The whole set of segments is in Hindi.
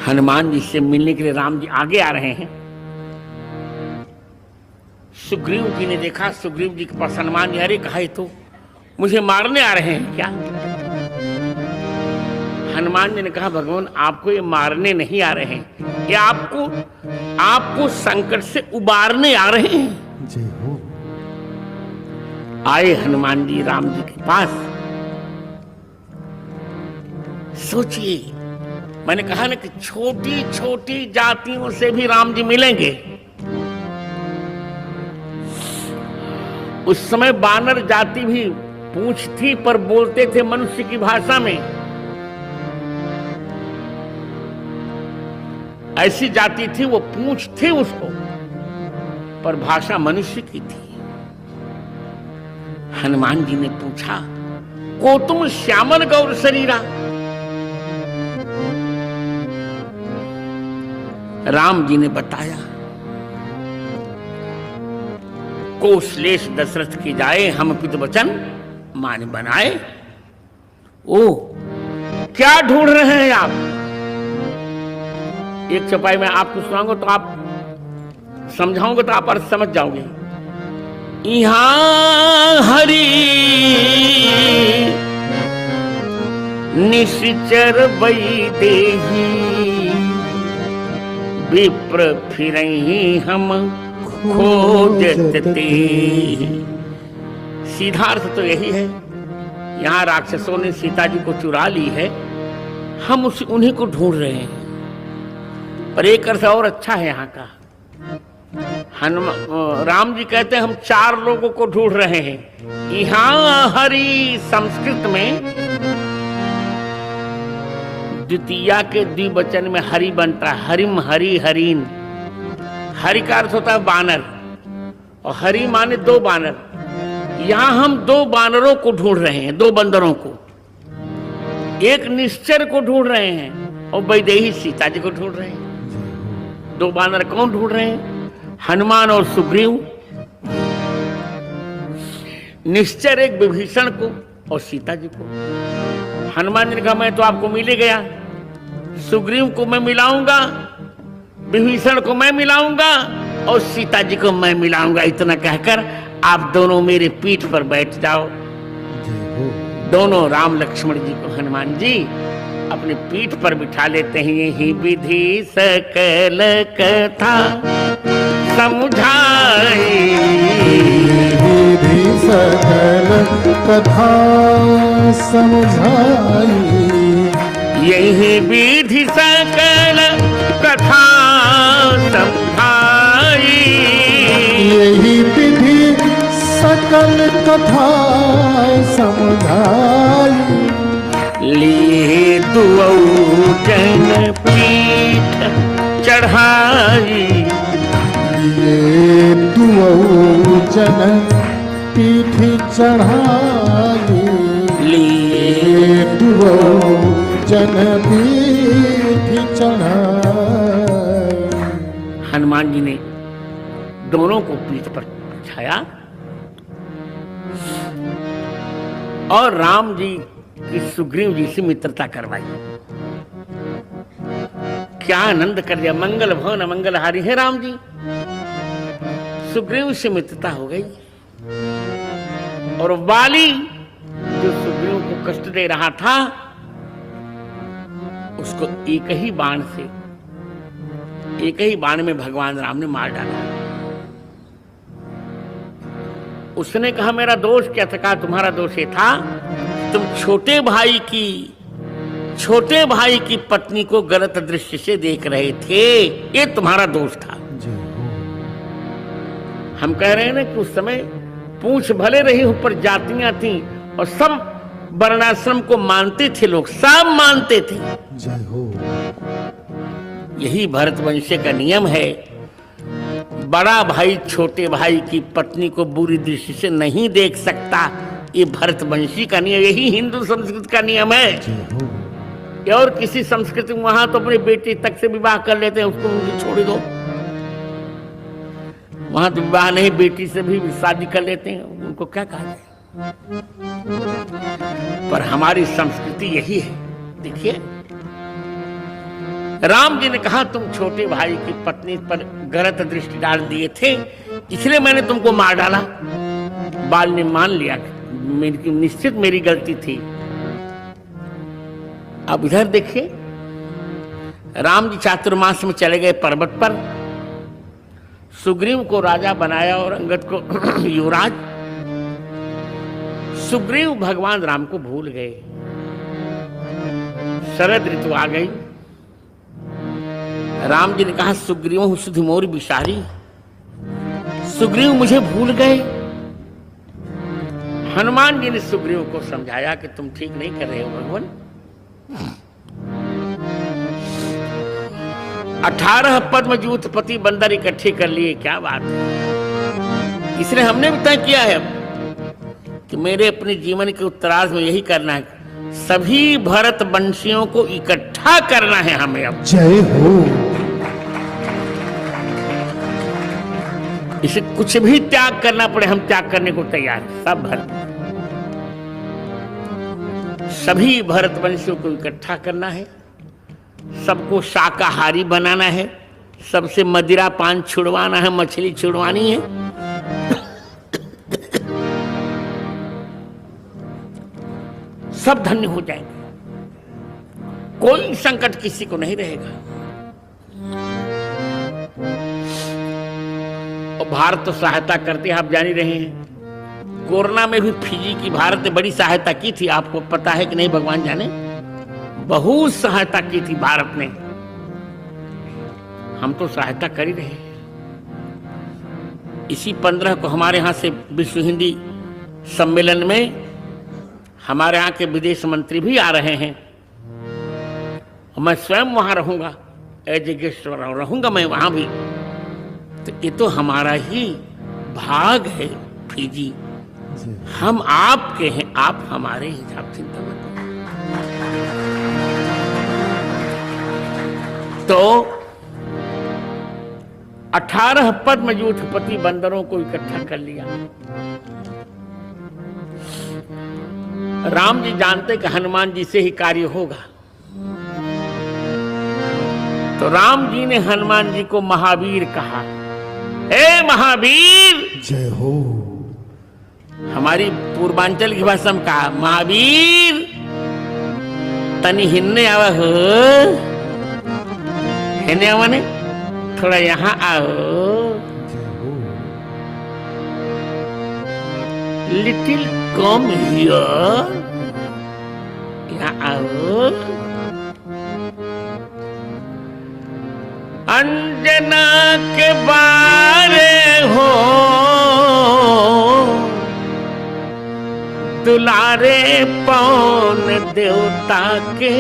हनुमान जी से मिलने के लिए राम जी आगे आ रहे हैं। सुग्रीव जी ने देखा, सुग्रीव जी के पास हनुमान जी, अरे कहा तो मुझे मारने आ रहे हैं क्या? हनुमान जी ने कहा, भगवान आपको ये मारने नहीं आ रहे हैं, ये आपको संकट से उबारने आ रहे हैं। जय हो। आए हनुमान जी राम जी के पास। सोचिए, मैंने कहा ना कि छोटी छोटी जातियों से भी राम जी मिलेंगे। उस समय बानर जाति भी पूंछ थी पर बोलते थे मनुष्य की भाषा में। ऐसी जाति थी, वो पूंछ थी उसको, पर भाषा मनुष्य की थी। हनुमान जी ने पूछा, को तुम श्यामल गौर शरीरा? राम जी ने बताया, कोशलेश दशरथ की जाए, हम पितु वचन मान बनाए। ओ, क्या ढूंढ रहे हैं आप? एक चौपाई में आपको सुनाऊंगा तो आप समझाऊंगा तो आप अर्थ समझ जाओगे। यहाँ हरि निश्चर वैदेही, विप्र फिरहि हम खोजत ते। सीधा अर्थ तो यही है, यहाँ राक्षसों ने सीता जी को चुरा ली है, हम उन्हीं को ढूंढ रहे हैं। पर एक अर्थ और अच्छा है यहाँ का। राम जी कहते हैं हम 4 लोगों को ढूंढ रहे हैं। यहाँ हरि संस्कृत में द्वितीया के द्विवचन में हरि बनता है, हरिम हरि हरीन। हरि का अर्थ होता है बानर, और हरि माने 2 बानर। यहां हम 2 बानरों को ढूंढ रहे हैं, 2 बंदरों को। एक निश्चर को ढूंढ रहे हैं और वैदेही सीता जी को ढूंढ रहे हैं। 2 बानर कौन ढूंढ रहे हैं? हनुमान और सुग्रीव। निश्चर एक विभीषण को और सीता जी को। हनुमान जी ने कहा, मैं तो आपको मिल ही गया, सुग्रीव को मैं मिलाऊंगा, विभीषण को मैं मिलाऊंगा और सीता जी को मैं मिलाऊंगा। इतना कहकर आप दोनों मेरे पीठ पर बैठ जाओ। दोनों राम लक्ष्मण जी को हनुमान जी अपनी पीठ पर बिठा लेते हैं। यही विधि सकल कथा समझाई, विधि सकल कथा समझाई, यही विधि सकल कथा समझाई, यही विधि सकल कथा समझाई। लिए दुऔ जन पीठ चढ़ाई, लिए दुऔ जन पीठ चढ़ाई, लिए दुऔ जन पीठ चढ़ाई। हनुमान जी ने दोनों को पीठ पर बिठाया और राम जी की सुग्रीव जी से मित्रता करवाई। क्या आनंद कर दिया। मंगल भवन मंगलहारी है राम जी। सुग्रीव से मित्रता हो गई और वाली जो सुग्रीव को कष्ट दे रहा था उसको एक ही बाण में भगवान राम ने मार डाला। उसने कहा मेरा दोष क्या था? कहा तुम्हारा दोष ये था, तुम छोटे भाई की पत्नी को गलत दृष्टि से देख रहे थे, ये तुम्हारा दोष था। हम कह रहे हैं ना कि उस समय पूंछ भले रही हो पर जातियां थी और सब वर्णाश्रम को मानते थे, लोग सब मानते थे। जय हो। यही भरतवंश का नियम है, बड़ा भाई छोटे भाई की पत्नी को बुरी दृष्टि से नहीं देख सकता। ये भरतवंशी का नियम, यही हिंदू संस्कृति का नियम है। और किसी संस्कृति में वहां तो अपनी बेटी तक से विवाह कर लेते हैं, उसको छोड़ दो। वहां तो विवाह नहीं, बेटी से भी शादी कर लेते हैं, उनको क्या कहा जाए। पर हमारी संस्कृति यही है। देखिए राम जी ने कहा तुम छोटे भाई की पत्नी पर गलत दृष्टि डाल दिए थे, इसलिए मैंने तुमको मार डाला। बाल ने मान लिया मेरी निश्चित मेरी गलती थी। अब इधर देखिए, राम जी चातुर्मास में चले गए पर्वत पर, सुग्रीव को राजा बनाया और अंगद को युवराज। सुग्रीव भगवान राम को भूल गए। शरद ऋतु आ गई। राम जी ने कहा सुग्रीव सुधि मोर बिसारी, सुग्रीव मुझे भूल गए। हनुमान जी ने सुग्रीव को समझाया कि तुम ठीक नहीं कर रहे हो भगवान। 18 पद्म जूथपति बंदर इकट्ठे कर लिए, क्या बात है। इसलिए हमने भी तय किया है कि मेरे अपने जीवन के उत्तरार्ध में यही करना है, सभी भरत वंशियों को इकट्ठा करना है हमें। अब जय हो। इसे कुछ भी त्याग करना पड़े, हम त्याग करने को तैयार हैं। सब भरत, सभी भरत वंशियों को इकट्ठा करना है, सबको शाकाहारी बनाना है, सबसे मदिरा पान छुड़वाना है, मछली छुड़वानी है। सब धन्य हो जाएंगे, कोई संकट किसी को नहीं रहेगा। और भारत तो सहायता करते हैं, आप जान ही रहे हैं। कोरोना में भी फिजी की भारत ने बड़ी सहायता की थी, आपको पता है कि नहीं भगवान जाने। बहुत सहायता की थी भारत ने, हम तो सहायता कर ही रहे हैं। इसी 15 को हमारे यहाँ से विश्व हिंदी सम्मेलन में हमारे यहाँ के विदेश मंत्री भी आ रहे हैं, और मैं स्वयं वहां रहूंगा, एज ए गेस्ट रहूंगा मैं वहां भी। तो ये तो हमारा ही भाग है फिजी, हम आपके हैं, आप हमारे हैं, आप चिंता मत करो। तो 18 पद्म जूथपति बंदरों को इकट्ठा कर लिया। राम जी जानते कि हनुमान जी से ही कार्य होगा, तो राम जी ने हनुमान जी को महावीर कहा। हे महावीर, जय हो। हमारी पूर्वांचल की भाषा में कहा महावीर तनी हिन्ने आवा हो, हिन्ने आवा ने थोड़ा यहाँ आओ, लिटिल कम हियर, यहाँ आओ। अंजना के बारे हो दुलारे पौन देवता के,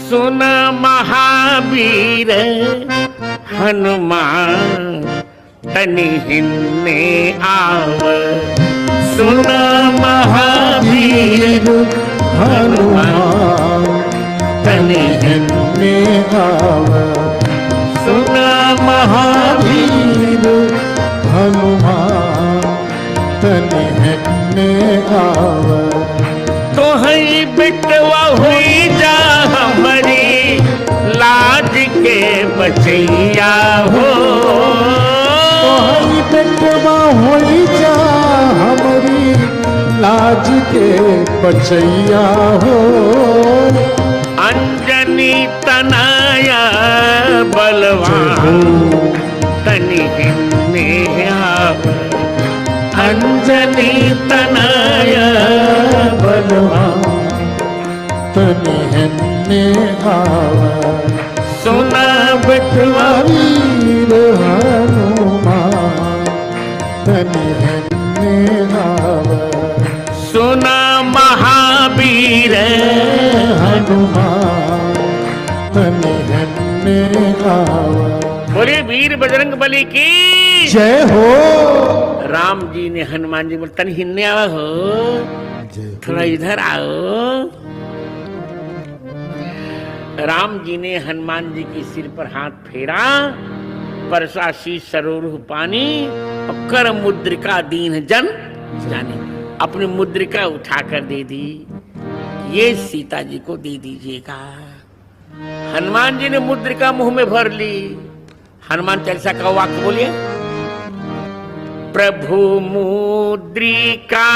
सुन महावीर हनुमान तनि हिन्ने आव, सुन महावीर हनुमान तनि हिन्ने आव, सुन महावीर हनुमान तनि हिन्ने आव। तो हई बिटवा हुई जा हमारी लाज के बचैया हो, तो हई बिटवा हुई जा हमारी लाज के बचैया हो। अंजनी तनाया बलवान तनि हिन्ने आव, अंजनी तनाया बलवान तनि हिन्ने आव, सुना बिटवा वीर हनुमान तनि हिन्ने आव, सुना महावीर हनुमान तनि हिन्ने आव। बोले वीर बजरंग बली की जय हो। राम जी ने हनुमान जी बोले तनि हिन्ने आवा हो, थोड़ा इधर आओ। राम जी ने हनुमान जी के सिर पर हाथ फेरा, परसा शीश सरोरुह पानी, और कर मुद्रिका दीन जन जाने, अपनी मुद्रिका उठाकर दे दी। ये सीता जी को दे दीजिएगा। हनुमान जी ने मुद्रिका मुंह में भर ली। हनुमान चालीसा का वाक्य बोलिए, प्रभु मुद्रिका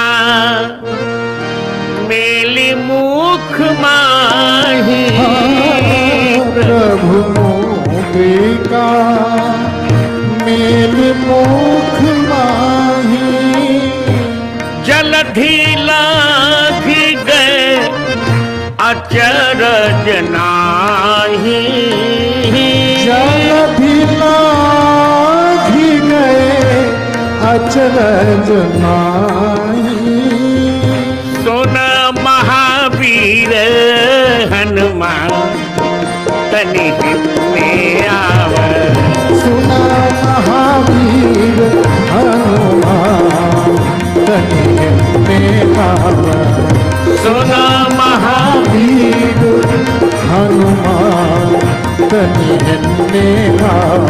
मेली मुख माही, प्रभु मुद्रिका मेली मुख माही, जलधि लाधि गए अचरज नाही, जलधि लाधि गए अचरज नाही, सुन महावीर हनुमान तनि में आव, सुना महावीर हनुमान तनि में आव, सुन महावीर हनुमान तनि में आव,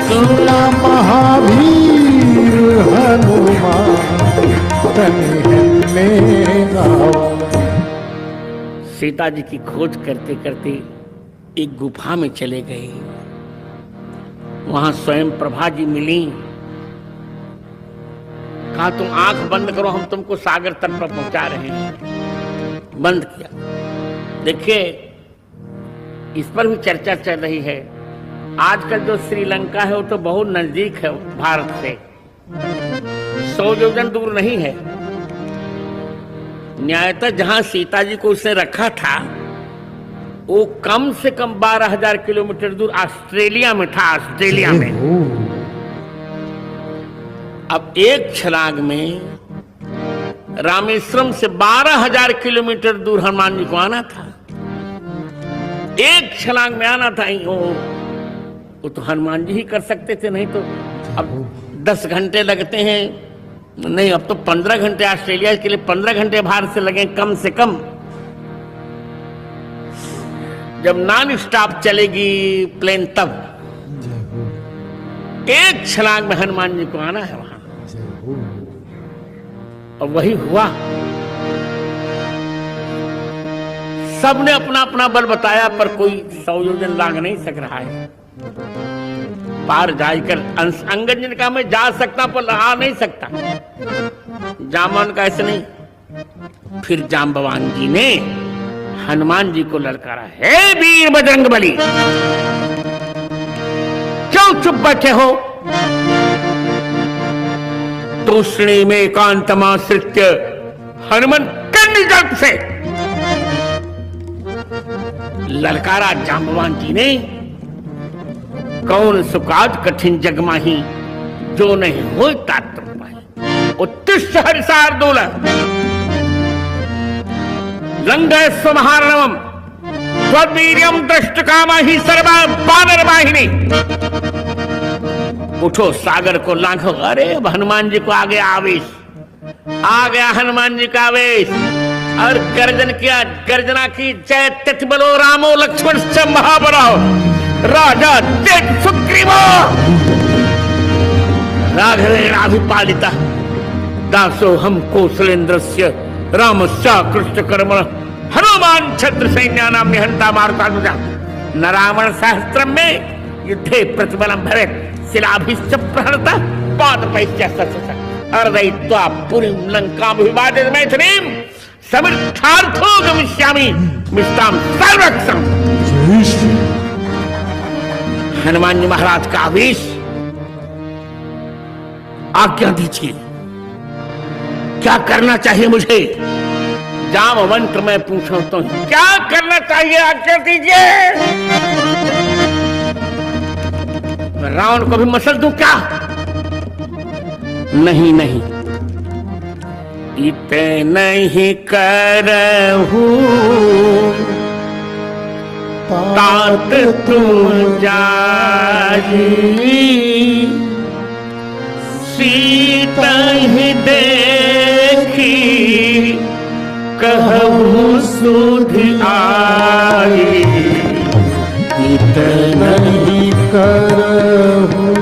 सुना महावीर हनुमान तनि में आव। सीता जी की खोज करते करते एक गुफा में चले गए। वहां स्वयं प्रभा जी मिली। कहा तुम आंख बंद करो, हम तुमको सागर तट पर पहुंचा रहे हैं। बंद किया। देखिए, इस पर भी चर्चा चल रही है। आजकल जो श्रीलंका है वो तो बहुत नजदीक है भारत से, 100 योजन दूर नहीं है। न्यायतः जहां सीता जी को उसने रखा था वो कम से कम 12,000 किलोमीटर दूर ऑस्ट्रेलिया में था। ऑस्ट्रेलिया में अब एक छलांग में रामेश्वरम से 12,000 किलोमीटर दूर हनुमान जी को आना था। एक छलांग में आना था। वो तो हनुमान जी ही कर सकते थे, नहीं तो अब 10 घंटे लगते हैं। नहीं, अब तो 15 घंटे ऑस्ट्रेलिया के लिए 15 घंटे भारत से लगे कम से कम। जब नॉन स्टॉप चलेगी प्लेन तब एक छलांग में हनुमान जी को आना है वहां। और वही हुआ। सबने अपना अपना बल बताया पर कोई 100 योजन लांग नहीं सक रहा है पार जाकर। अंगद जी ने कहा मैं जा सकता पर आ नहीं सकता। जामन का ऐसे नहीं। फिर जाम्बवान जी ने हनुमान जी को ललकारा, हे वीर बजरंगबली, क्यों चुप बैठे हो? तूष्णी में एकांतमाश्रित्य हनुमान कन्नी जल्प से ललकारा जाम्बवान जी ने। कौन सुकाज कठिन जगमाही, जो नहीं हो तात उत्तिष्ठ हरिसार दोल लंघय स्वमहारणवम त्वद्वीर्यम दृष्ट कामा ही सर्वा बानर वाहिनी। उठो, सागर को लांघो। अरे अब हनुमान जी को आ गया आवेश, आ गया हनुमान जी का आवेश। और गर्जन किया, गर्जना की, जय तिथ बलो रामो लक्ष्मण च महाबलो राजा तेज सुग्रीवो राघवेणाभिपालिता दासो हम कौशलेन्द्रस्य रामस्य कृष्ण कर्म हनुमान छत्र सैन्यानाम निहंता मारुतानुजा न रावण सहस्त्रम में युद्धे प्रतिबलम भवेत् शिलाभिश्च प्रहरता पादपैश्च सत्सत अर्दयित्वा पुरीं लंकां विवादित मैथिलीं समर्थार्थो गमिष्यामि मिष्टां सर्वक्षम। हनुमान जी महाराज का आवेश। आज्ञा दीजिए, क्या करना चाहिए मुझे? जामवंत मैं पूछूं तो क्या करना चाहिए? आज्ञा दीजिए। मैं रावण को भी मसल दूं क्या? नहीं नहीं, इतने नहीं करहूं तात तुम जाई, सीता ही देखी कहूँ सुध आई। इतना ही करहूं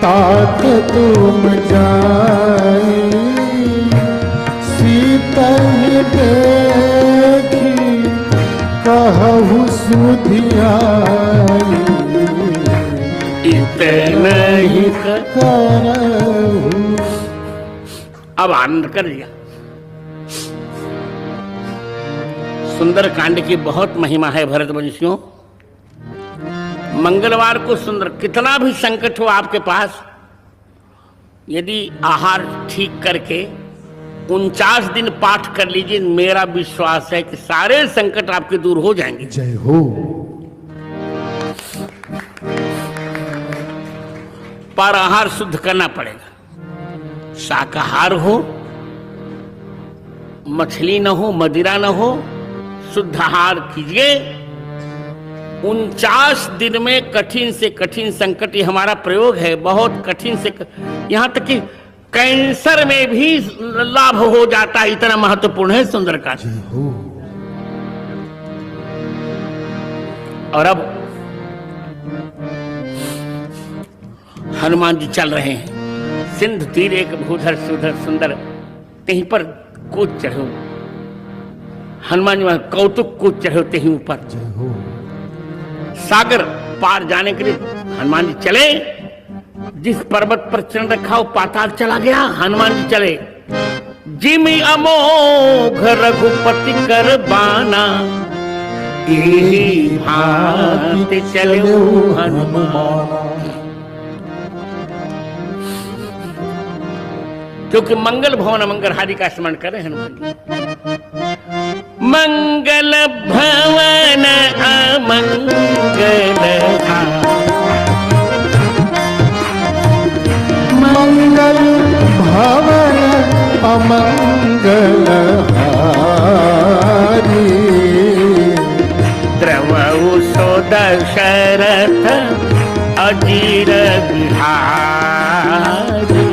तात तुम जाई, सीता ही बहु सुधियाई, इतना ही करहूँ। अब आनंद कर लिया। सुंदर कांड की बहुत महिमा है भरतवंशियों। मंगलवार को सुंदर, कितना भी संकट हो आपके पास, यदि आहार ठीक करके 49 दिन पाठ कर लीजिए, मेरा विश्वास है कि सारे संकट आपके दूर हो जाएंगे। जय हो। पर आहार शुद्ध करना पड़ेगा। शाकाहार हो, मछली न हो, मदिरा न हो, शुद्ध आहार कीजिए। 49 दिन में कठिन से कठिन संकट, ये हमारा प्रयोग है, बहुत कठिन से यहां तक कि कैंसर में भी लाभ हो जाता है, इतना महत्वपूर्ण है सुंदरकांड। जय हो। और अब हनुमान जी चल रहे हैं, सिंध तीर एक भूधर सुधर सुंदर, कहीं पर कूद चढ़ो। हनुमान जी कौतुक कूद चढ़ो तेहीं ऊपर। जय हो। सागर पार जाने के लिए हनुमान जी चले। जिस पर्वत पर चढ़ रखा वो पाताल चला गया, हनुमान जी चले। जिमि अमोघ रघुपति कर बाना, एही भांति चले हनुमान। क्योंकि मंगल भवन मंगल हारी का स्मरण करें हनुमान जी। मंगल भवन अमंगल मंगल भवन अमंगल हारी, द्रवहु सो दशरथ अजीर बिहारी।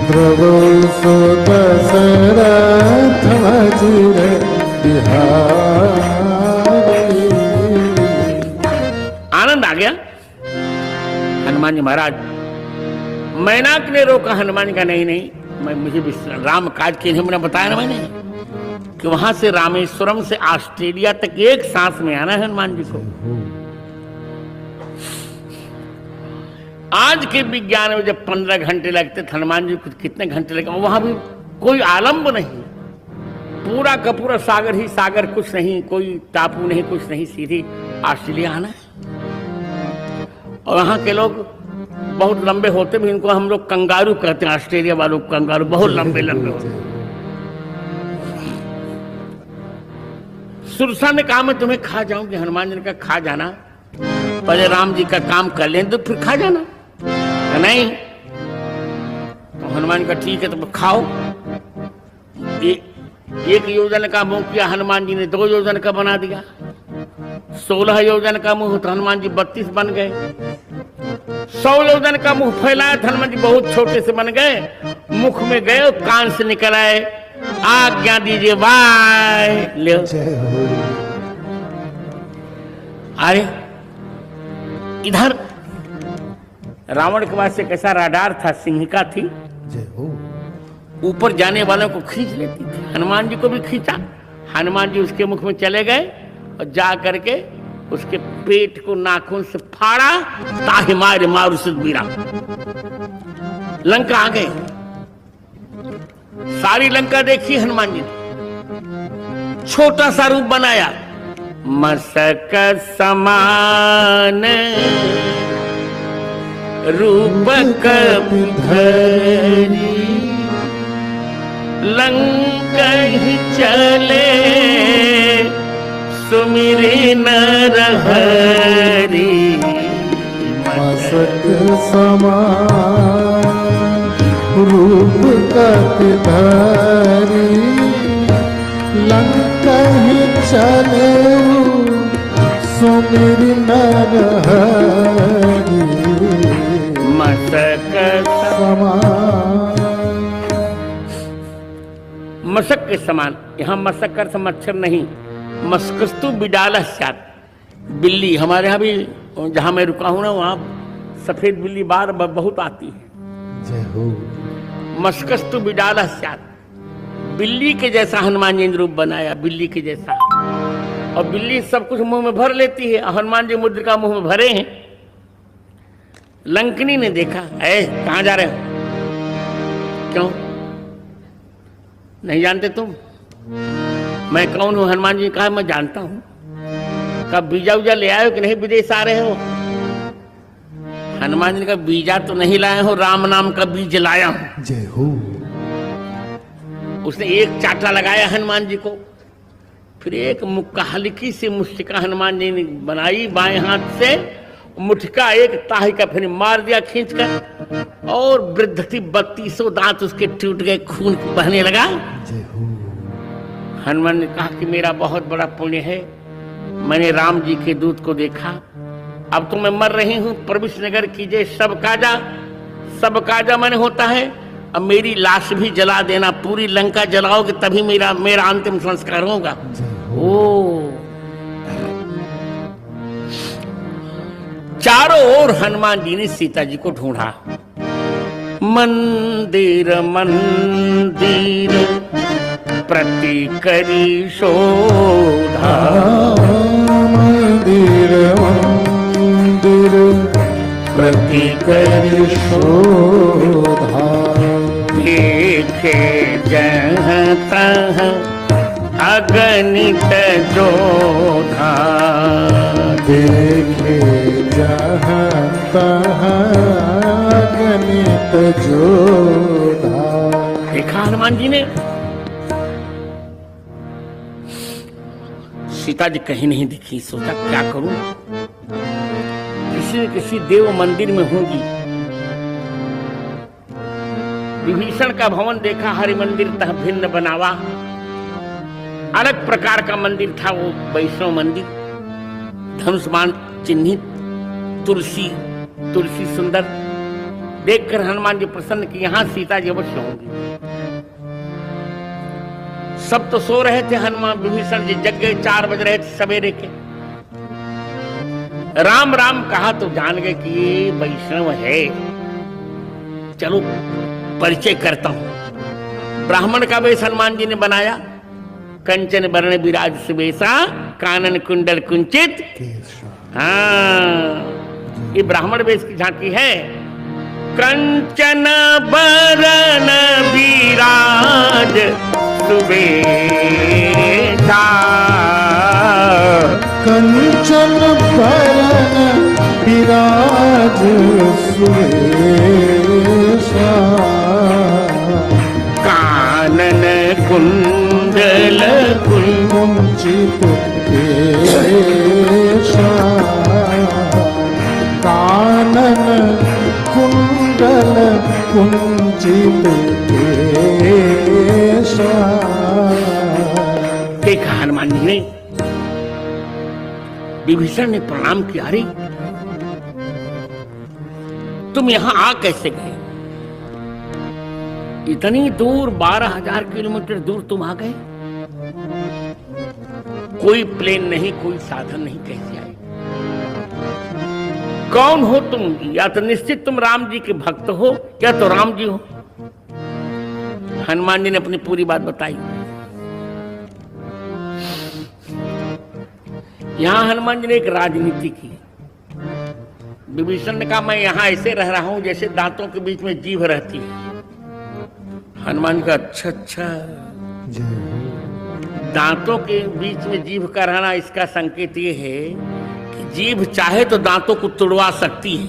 द्रवो सो दशरथ अजीर बिहारी। आनंद आ गया। हनुमान जी महाराज, मैनाक ने रोका हनुमान जी का, नहीं मुझे राम काज के लिए मैंने बताया ना मैंने कि वहां से रामेश्वरम से ऑस्ट्रेलिया तक एक सांस में आना है हनुमान जी को। आज के विज्ञान में जब 15 घंटे लगते थे, हनुमान जी को कितने घंटे लगे। वहां भी कोई आलम्ब नहीं, पूरा का पूरा सागर ही सागर, कुछ नहीं, कोई टापू नहीं, कुछ नहीं, सीधी ऑस्ट्रेलिया आना है। और वहां के लोग बहुत लंबे होते भी, इनको हम लोग कंगारू कहते हैं, ऑस्ट्रेलिया वालों को कंगारू, बहुत लंबे लंबे होते हैं। सुरसा ने कहा मैं तुम्हें खा जाऊंगी। हनुमान जी ने कहा खा जाना, पहले राम जी का काम कर लें तो फिर खा जाना। नहीं तो हनुमान का ठीक है तो खाओ। एक योजन का मुंह किया हनुमान जी ने, 2 योजन का बना दिया। 16 योजन का मुंह तो हनुमान जी 32 बन गए। 100 योजन का मुंह फैलाया तो हनुमान जी बहुत छोटे से बन गए। मुख में गए और कान से निकल आए, आज्ञा दीजिए बाय ले। अरे इधर रावण के पास एक ऐसा राडार था, सिंहिका थी, ऊपर जाने वालों को खींच लेती थी। हनुमान जी को भी खींचा। हनुमान जी उसके मुख में चले गए और जा करके उसके पेट को नाखून से फाड़ा, ताहि मारे मारू सुदबीरा। लंका आ गए। सारी लंका देखी हनुमान जी ने। छोटा सा रूप बनाया, मसक समान रूप कबधरी, लंका ही चले सुमिरे नरहरि। मसक समान रूप कबधरी, लंका ही चले सुमिरि नरहरि। मसक समान, मसक के समान। यहाँ मसक का मच्छर नहीं, मस्कस्तु बिडाला सात, बिल्ली। हमारे यहाँ भी जहाँ मैं रुका हूँ ना, वहाँ सफेद बिल्ली बार बहुत आती है। जय हो। मस्कस्तु बिडाला सात, बिल्ली के जैसा हनुमान जी ने रूप बनाया, बिल्ली के जैसा। और बिल्ली सब कुछ मुंह में भर लेती है, हनुमान जी मुद्रिका मुंह में भरे हैं। लंकनी ने देखा, कहां जा रहे हो? क्यों नहीं जानते तुम मैं कौन हूं? हनुमान जी ने कहा मैं जानता हूं। कब बीजा उजा ले आए हो कि नहीं, विदेश आ रहे हो? हनुमान जी ने कहा बीजा तो नहीं लाए हो, राम नाम का बीज लाया हूं। जय हो। उसने एक चाटा लगाया हनुमान जी को, फिर एक मुक्का हल्की सी मुस्टिका हनुमान जी ने बनाई बाएं हाथ से, मुठका एक ताही का फिर मार दिया खींच कर, और वृद्ध थी 3200 दांत उसके टूट गए, खून बहने लगा। जय हो। हनुमान ने कहा कि मेरा बहुत बड़ा पुण्य है, मैंने राम जी के दूत को देखा, अब तो मैं मर रही हूं, प्रविश नगर कीजिए, सब काजा मैंने होता है, अब मेरी लाश भी जला देना, पूरी लंका जलाओगे तभी मेरा अंतिम संस्कार होगा। ओ चारों ओर हनुमान जी ने सीता जी को ढूंढा, मंदिर मंदिर प्रति करी शोधा, मंदिर मंदिर प्रति करी शोधा, देखे जहाँ तहाँ अगणित जोधा, देखे जहाँ तहाँ अगणित जोधा। देखा हनुमान जी ने, सीता जी कहीं नहीं दिखी। सोचा क्या करूं, किसी न किसी देव मंदिर में होंगी। विभीषण का भवन देखा, हरि मंदिर तह भिन्न बनावा, अलग प्रकार का मंदिर था वो, वैष्णव मंदिर, धनुष बाण चिन्हित, तुलसी सुंदर। देखकर हनुमान जी प्रसन्न कि यहां सीता जी अवश्य होंगी। सब तो सो रहे थे, हनुमान विभीषण जी जग गए, 4 बज रहे थे सवेरे के। राम राम कहा तो जान गए कि ये वैष्णव है, चलो परिचय करता हूं। ब्राह्मण का वेश हनुमान जी ने बनाया, कंचन वर्ण विराज सुबेसा, कानन कुंडल कुंचित। हाँ, ये ब्राह्मण वेश की झांकी है। कंचन वरण विराज सुबेसा, कंचन वरण विराज सुबेसा, कानन कुंडल कुंचित केशा, कानन कुंडल कुंचित केशा। देखा हनुमान जी ने, विभीषण ने प्रणाम किया, अरे तुम यहां आ कैसे गए? इतनी दूर 12,000 किलोमीटर दूर तुम आ गए, कोई प्लेन नहीं, कोई साधन नहीं, कैसे आए? कौन हो तुम? या तो निश्चित तुम राम जी के भक्त हो, या तो राम जी हो। हनुमान जी ने अपनी पूरी बात बताई। यहां हनुमान जी ने एक राजनीति की। विभीषण ने कहा मैं यहां ऐसे रह रहा हूं जैसे दांतों के बीच में जीभ रहती है। हनुमान का अच्छा, दांतों के बीच में जीभ का रहना, इसका संकेत ये है कि जीभ चाहे तो दांतों को तुड़वा सकती है।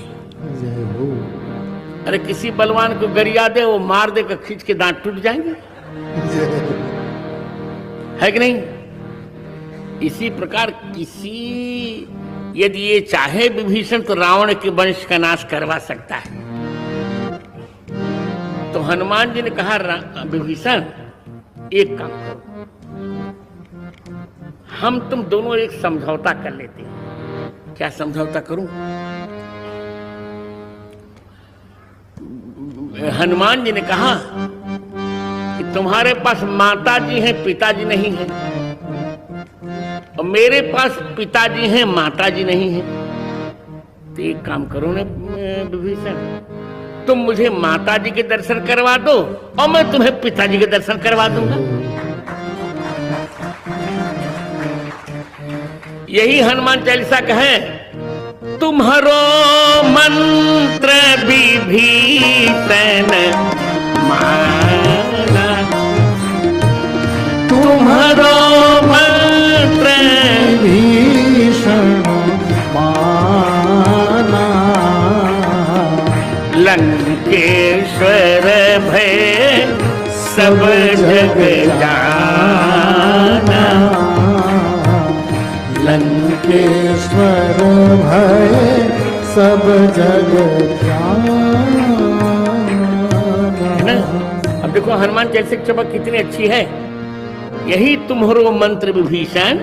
अरे किसी बलवान को गरिया दे, वो मार देकर खींच के दांत टूट जाएंगे, है कि नहीं? इसी प्रकार यदि ये चाहे विभीषण तो रावण के वंश का नाश करवा सकता है। तो हनुमान जी ने कहा विभीषण एक काम करो, हम तुम दोनों एक समझौता कर लेते हैं। क्या समझौता करूं? हनुमान जी ने कहा कि तुम्हारे पास माता जी हैं, पिताजी नहीं है, और मेरे पास पिताजी हैं, माता जी नहीं है। तो एक काम करो ना विभीषण, तुम मुझे माता जी के दर्शन करवा दो और मैं तुम्हें पिताजी के दर्शन करवा दूंगा। यही हनुमान चालीसा कहे, तुम्हारो मंत्र विभीषण माना, तुम्हारो मंत्र भीषण माना, लंकेश्वर भय सब जग जाना, लंकेश्वर भय सब जग जाना। अब देखो हनुमान चालीसा की चमक कितनी अच्छी है। यही तुम्हारो मंत्र विभीषण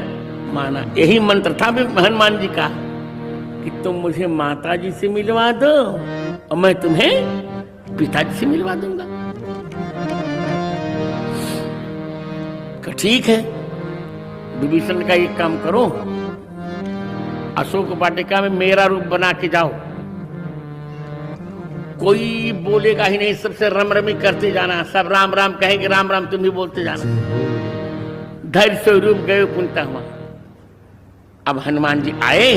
माना, यही मंत्र था हनुमान जी का कि तुम मुझे माता जी से मिलवा दो और मैं तुम्हें पिताजी से मिलवा दूंगा। ठीक है, विभीषण का एक काम करो, अशोक वाटिका में मेरा रूप बना के जाओ, कोई बोलेगा ही नहीं, सबसे रम रमी करते जाना, सब राम राम कहेंगे, राम राम तुम भी बोलते जाना। धैर्य से रूप गए पुनता हुआ। अब हनुमान जी आए,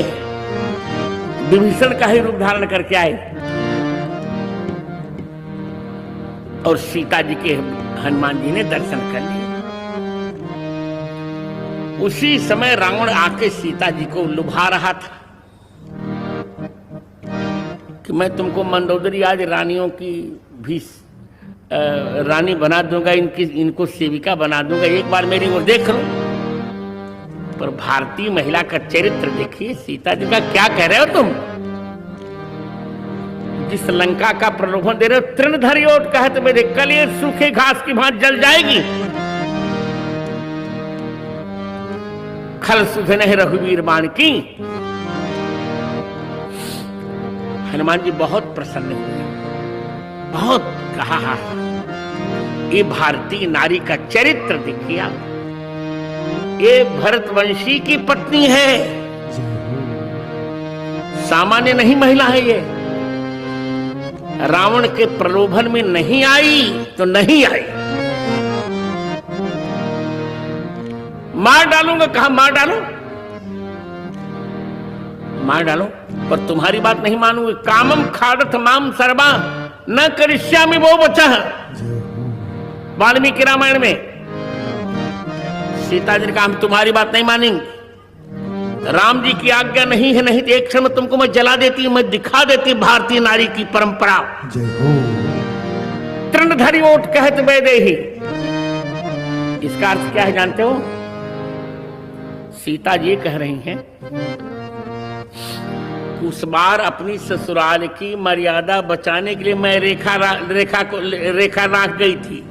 विभीषण का ही रूप धारण करके आए और सीता जी के हनुमान जी ने दर्शन कर लिए। उसी समय रावण आके सीता जी को लुभा रहा था कि मैं तुमको मंदोदरी आज रानियों की भी रानी बना दूंगा, इनको सेविका बना दूंगा, एक बार मेरी ओर देख लो। पर भारतीय महिला का चरित्र देखिए, सीता जी का क्या कह रहे हो तुम, जिस लंका का प्रलोभन दे रहे हो, तृणधारी ओट कहत मेरे कल ये सूखे घास की भांति जल जाएगी। खल सुध नहीं रघुवीर बाण की। हनुमान जी बहुत प्रसन्न हुए, बहुत कहा ये भारतीय नारी का चरित्र देखिए आप, ये भरतवंशी की पत्नी है, सामान्य नहीं महिला है ये। रावण के प्रलोभन में नहीं आई तो नहीं आई, मार डालूंगा, कहा मार डालो, मार डालो, पर तुम्हारी बात नहीं मानूंगी। कामम खादथ माम सर्वा न करिष्यामि वो वचः, वाल्मीकि रामायण में सीता जी ने कहा हम तुम्हारी बात नहीं मानेंगे, राम जी की आज्ञा नहीं है, नहीं तो एक क्षण में तुमको मैं जला देती, मैं दिखा देती भारतीय नारी की परंपरा। तृणधारी ओट कहत वैदेही, इसका अर्थ क्या है जानते हो? सीता जी कह रही हैं, उस बार अपनी ससुराल की मर्यादा बचाने के लिए मैं रेखा राख गई थी।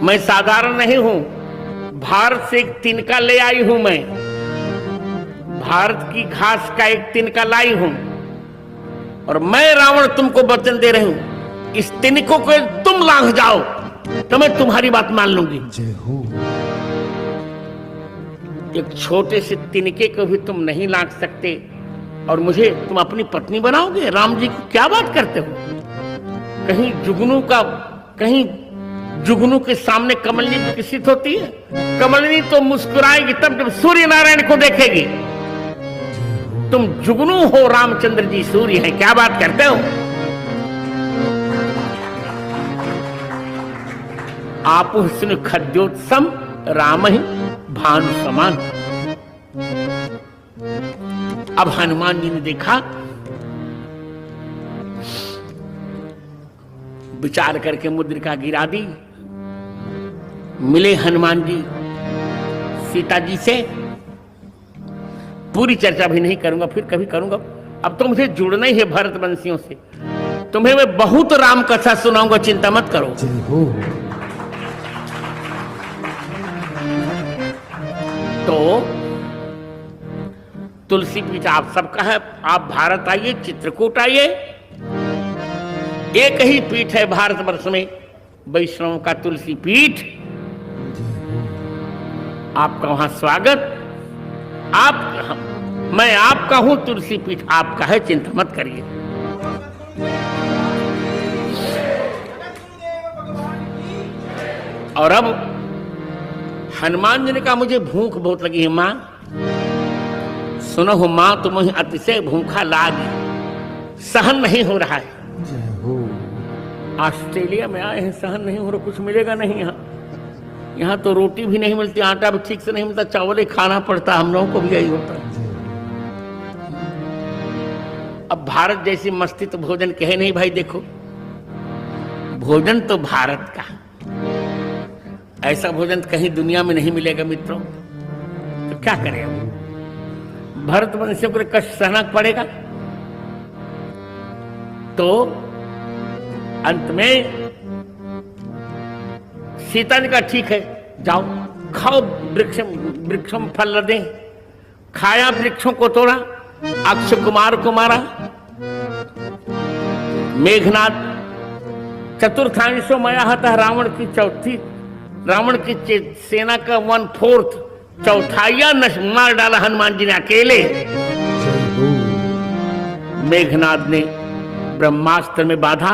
मैं साधारण नहीं हूं, भारत से एक तिनका ले आई हूं, मैं भारत की घास का एक तिनका लाई हूं और मैं रावण तुमको वचन दे रही हूं, इस तिनकों को तुम लांघ जाओ तो मैं तुम्हारी बात मान लूंगी। एक छोटे से तिनके को भी तुम नहीं लांघ सकते और मुझे तुम अपनी पत्नी बनाओगे? राम जी की क्या बात करते हो? कहीं जुगनू के सामने कमलनी विकसित होती है? कमलनी तो मुस्कुराएगी तब जब सूर्य नारायण को देखेगी। तुम जुगनू हो, रामचंद्र जी सूर्य हैं, क्या बात करते हो? आप हुस्न खद्योत्सम राम ही भानु समान। अब हनुमान जी ने देखा, विचार करके मुद्रिका गिरा दी, मिले हनुमान जी सीता जी से। पूरी चर्चा भी नहीं करूंगा, फिर कभी करूंगा, अब तो मुझे जुड़ना ही है भरतवंशियों से। तुम्हें मैं बहुत राम कथा सुनाऊंगा, चिंता मत करो। तो तुलसी पीठ आप सबका है, आप भारत आइए, चित्रकूट आइए, एक ही पीठ है भारतवर्ष में वैष्णव का, तुलसी पीठ। आपका वहां स्वागत, मैं आपका हूं, तुलसी पीठ आपका है, चिंता मत करिए। और अब हनुमान जी ने कहा मुझे भूख बहुत लगी है माँ। सुनो हो माँ, तुम्हें अतिशय भूखा लाग सहन नहीं हो रहा है। ऑस्ट्रेलिया में आए हैं, सहन नहीं हो रहा, कुछ मिलेगा नहीं यहाँ। यहाँ तो रोटी भी नहीं मिलती, आटा भी ठीक से नहीं मिलता, चावल ही खाना पड़ता, हम लोगों को भी यही होता है। अब भारत जैसी मस्ती तो भोजन कहे नहीं भाई। देखो भोजन तो भारत का, ऐसा भोजन कहीं दुनिया में नहीं मिलेगा मित्रों। तो क्या करें हम, भारतवंशियों को कष्ट सहना पड़ेगा। तो अंत में सीता जी का ठीक है, जाओ खाओ, वृक्षों में फल लदे। खाया, वृक्षों को तोड़ा, अक्षय कुमार को मारा। मेघनाद चतुर्थांशो मया हता, रावण की सेना का 1/4 चौथाइया मार डाला हनुमान जी ने अकेले। मेघनाद ने ब्रह्मास्त्र में बाधा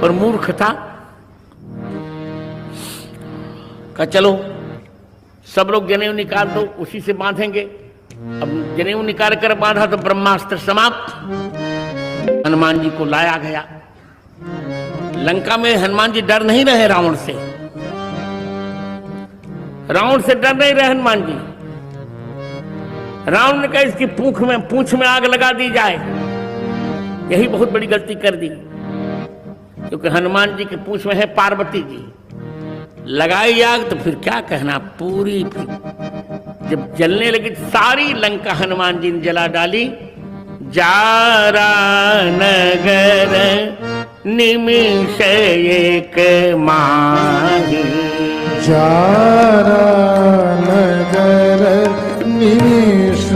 और मूर्ख था, कहा चलो सब लोग जनेऊ निकाल दो, उसी से बांधेंगे। अब जनेऊ निकाल कर बांधा तो ब्रह्मास्त्र समाप्त। हनुमान जी को लाया गया। लंका में हनुमान जी डर नहीं रहे रावण से, रावण से डर नहीं रहे हनुमान जी। रावण ने कहा इसकी पूंछ में आग लगा दी जाए। यही बहुत बड़ी गलती कर दी, क्योंकि हनुमान जी की पूंछ में है पार्वती जी। लगाई आग तो फिर क्या कहना, पूरी फिर जब जलने लगी सारी लंका हनुमान जी ने जला डाली। जारा नगर निमिष एक माही, जारा नगर निमिष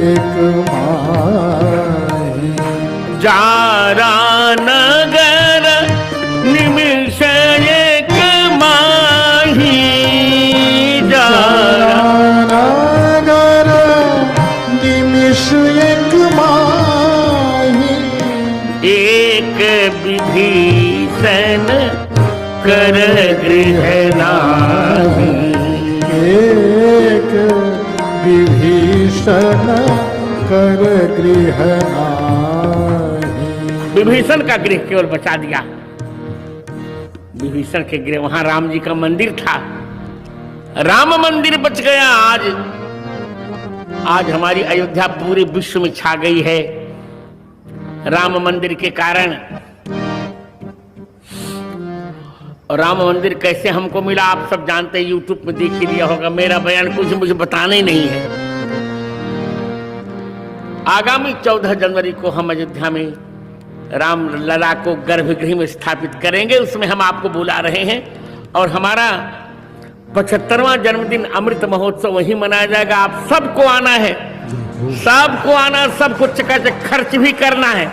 एक माही, जारा नगर निमिष एक माही, जारा नगर निमिष एक माही, एक विभीषण कर गृह नाही, एक विभीषण कर गृह नाही। विभीषण का गृह केवल बचा दिया। विभीषण के गृह, वहां राम जी का मंदिर था, राम मंदिर बच गया। आज हमारी अयोध्या पूरे विश्व में छा गई है राम मंदिर के कारण। और राम मंदिर कैसे हमको मिला आप सब जानते हैं, यूट्यूब में देख ही लिया होगा। मेरा बयान कुछ मुझे बताना ही नहीं है। आगामी 14 जनवरी को हम अयोध्या में राम लला को गर्भगृह में स्थापित करेंगे, उसमें हम आपको बुला रहे हैं। और हमारा 75वां जन्मदिन अमृत महोत्सव वहीं मनाया जाएगा। आप सबको आना है, सबको आना, सबको चकाचक खर्च भी करना है।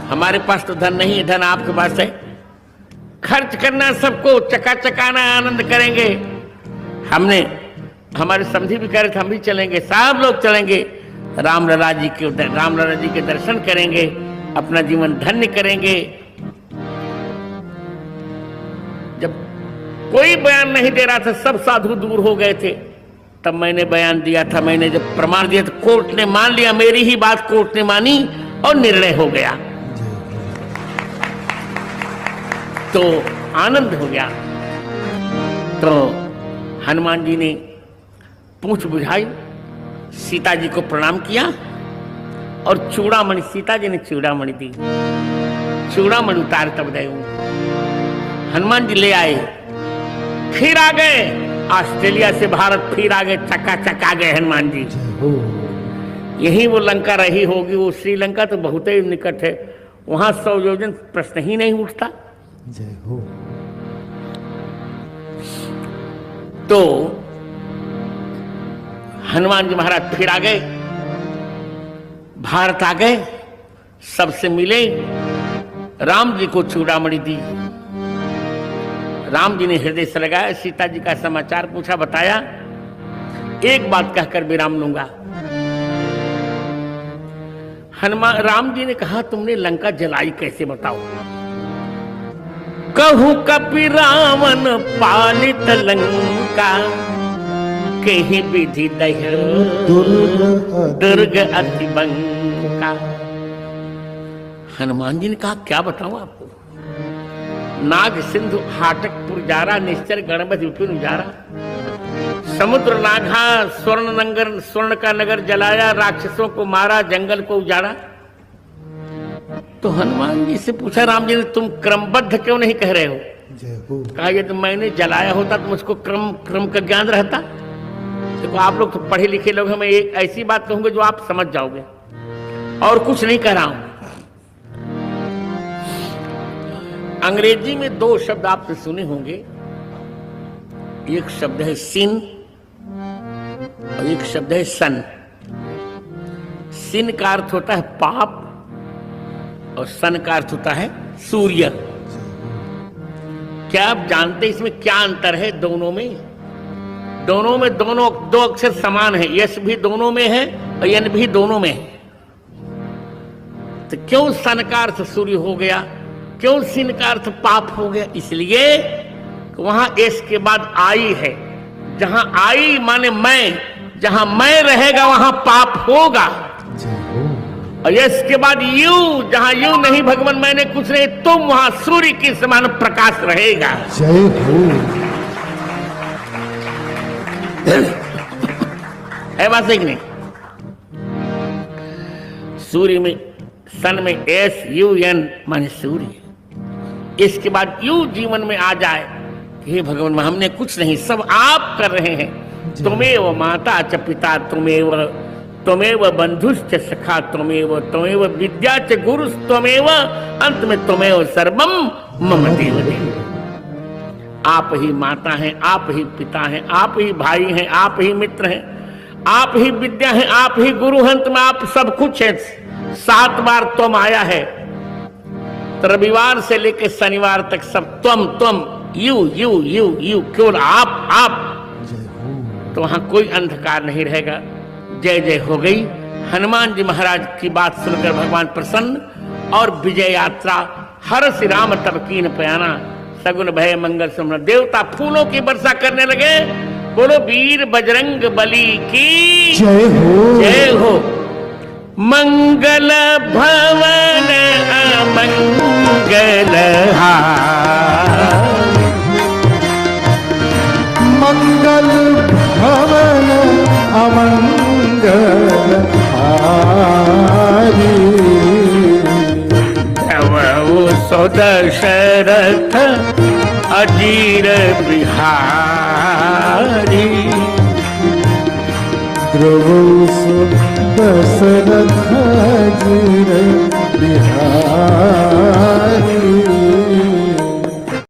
हमारे पास तो धन नहीं है, धन आपके पास है। खर्च करना, सबको चकाचक आना, आनंद करेंगे। हमारे समधी भी कह रहे थे हम भी चलेंगे, सब लोग चलेंगे। रामलला जी के दर्शन करेंगे, अपना जीवन धन्य करेंगे। जब कोई बयान नहीं दे रहा था, सब साधु दूर हो गए थे, तब मैंने बयान दिया था। मैंने जब प्रमाण दिया तो कोर्ट ने मान लिया, मेरी ही बात कोर्ट ने मानी और निर्णय हो गया। तो आनंद हो गया। तो हनुमान जी ने पूंछ बुझाई, सीता जी को प्रणाम किया और चूड़ामणि, सीता जी ने चूड़ामणि दी, चूड़ामणि उतार तब गए। हनुमान जी ले आए, फिर आ गए ऑस्ट्रेलिया से भारत, फिर आ गए, चकाचक आ गए हनुमान जी। यही वो लंका रही होगी, वो श्रीलंका तो बहुत ही निकट है, वहां 100 योजन प्रश्न ही नहीं उठता। जय हो। तो हनुमान जी महाराज फिर आ गए, भारत आ गए, सबसे मिले, राम जी को चूड़ामणि दी। राम जी ने हृदय से लगाया, सीता जी का समाचार पूछा, बताया। एक बात कहकर विराम लूंगा। राम जी ने कहा तुमने लंका जलाई कैसे, बताओ। कहूँ कपि रावण पालित लंका, कहीं विधि दह दुर्ग अति बंका। हनुमान जी ने कहा क्या बताऊं आपको, नाग सिंधु हाटकपुर जारा, निश्चर गणपति विपिन उजारा। समुद्र नाघा, स्वर्ण का नगर जलाया, राक्षसों को मारा, जंगल को उजाड़ा। तो हनुमान जी से पूछा राम जी ने, तुम क्रमबद्ध क्यों नहीं कह रहे हो? कहा यदि मैंने जलाया होता तो मुझको क्रम का ज्ञान रहता। देखो आप लोग तो पढ़े लिखे लोग हैं, मैं एक ऐसी बात कहूंगा जो आप समझ जाओगे, और कुछ नहीं कह रहा हूं। अंग्रेजी में दो शब्द आपने सुने होंगे, एक शब्द है सिन और एक शब्द है सन। सिन का अर्थ होता है पाप और सन का अर्थ होता है सूर्य। क्या आप जानते हैं इसमें क्या अंतर है दोनों में? दोनों दो अक्षर समान है, यश भी दोनों में है और यन भी दोनों में है। तो क्यों सन का अर्थ सूर्य हो गया, क्यों सिन का अर्थ पाप हो गया? इसलिए वहां एस के बाद आई है। जहां आई माने मैं, जहां मैं रहेगा वहां पाप होगा। और यस के बाद यू, जहां यू नहीं भगवान मैंने कुछ नहीं तुम, वहां सूर्य के समान प्रकाश रहेगा। जय हो। है बात सही नहीं? सूर्य में, सन में एस यू एन माने सूर्य। इसके बाद यू जीवन में आ जाए, हे भगवान हमने कुछ नहीं, सब आप कर रहे हैं। तुमेव माता च पिता, तुमेव बंधुश्च सखा, तुमेव विद्या च गुरु, तुमेव अंत में तुमेव सर्वम मम देव देव। आप ही माता हैं, आप ही पिता हैं, आप ही भाई हैं, आप ही मित्र हैं, आप ही विद्या हैं, आप ही गुरु हैं, अंत में आप सब कुछ है। 7 बार तुम आया है, तो रविवार से लेकर शनिवार तक सब तुम यू यू यू यू, केवल आप। तो वहां कोई अंधकार नहीं रहेगा। जय जय हो गई। हनुमान जी महाराज की बात सुनकर भगवान प्रसन्न और विजय यात्रा हर श्री राम तब कीन पयाना, सगुन भय मंगल सुमन। देवता फूलों की वर्षा करने लगे। बोलो वीर बजरंग बली की जय हो। जय हो। मंगल भवन अमंगल मंगल भवन अमंगल हारी, दशरथ अजीर बिहारी। ध्रुव दशरथ अजीर